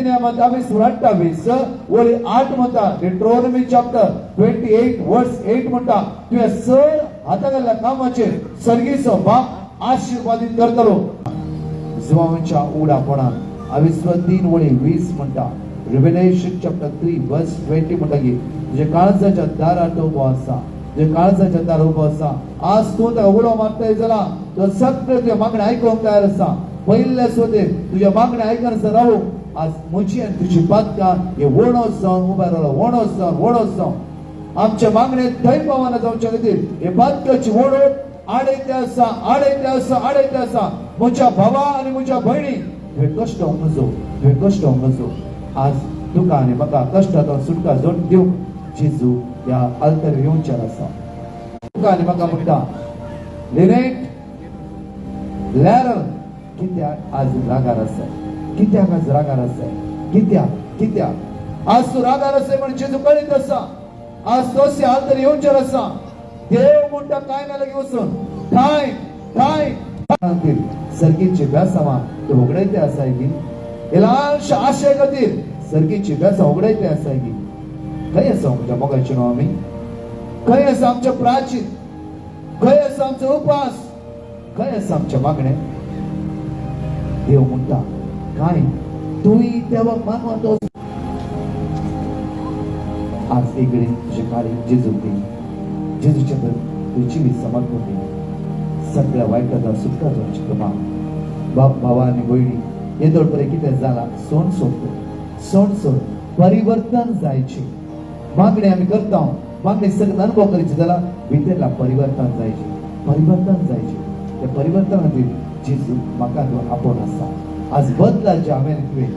नियमात 28 वळी 8 म्हणता डिट्रोनॉमी चॅप्टर 28 वर्स 8 म्हणता तुझ्या सर हातागल्ल्या कामाचेर सर्गीचो बाप आशीर्वादीत करतलो. जिवांच्या उडापणान 23 वळी 20 म्हणता रिव्हेलेशन चॅप्टर 3 वर्स 20 म्हणटा की तुझ्या काळजाच्या दारार उबो आसा, तुझ्या काळजाच्या दारार उबो आसा. आज तूं ताका उडो मारताय जाल्यार तो सगळे तुझ्या मागण्या आयकूंक तयार आसा. पयले सोदे तुझ्या मागण्या आयकनासतना रावू. आज म्हजी आनी तुजी पातकां हे वणोस जावन उबे रावला, वणोस जावन आमच्या मागणे थंय पावना जावचे खातीर हे पातकाची वणोट आडयते आसा. म्हज्या भावा आनी म्हज्या भयणी तुवें कश्ट नजो. आज तुका आनी म्हाका कश्टांतल्यान सुटका जोड दिवंक जेजू ह्या आल्तार येवचार आसा. तुका आनी म्हाका म्हणटा लिनेट लॅरल कित्याक आज रागार आसा, कित्याक आज रागार आसा, कित्याक आज तूं रागार आसा म्हण जेजू कळीत आसा. आज तोसी आल्तार येवचार आसा. देव म्हणटा काय ना लागी वचून काय सर्गीची व्यासां तूं उगडायते आसा की ल्हानशा आशे खातीर सर्गीची व्यासां उगडायते आसा की खंय आसा आमच्या मोगाचें नांव आमी, खंय आसा आमचें प्राचीन, खंय आसा आमचो उपास, खंय आसा आमचें मागणें. देव म्हणटा काय तुवें देवाक मानवतो. आज एक कडेन तुजें कार्य जेजूक दी, जेजूच्या तुजी जिवीत समर्पण दी. सगळ्या वायटांतल्यान सुटका जावची तुका. बाप भावा आनी भयणी येदोळ परेन कितें जालां सोड सोड परिवर्तन जायचें. मागणी आमी करता, मागणी सगळ्यां अनुभव करचे जाल्यार भितरला परिवर्तन जायचें. त्या परिवर्तन खातीर जेजू म्हाका आपोवन आसा. आज बदलाचे हांवें तुवें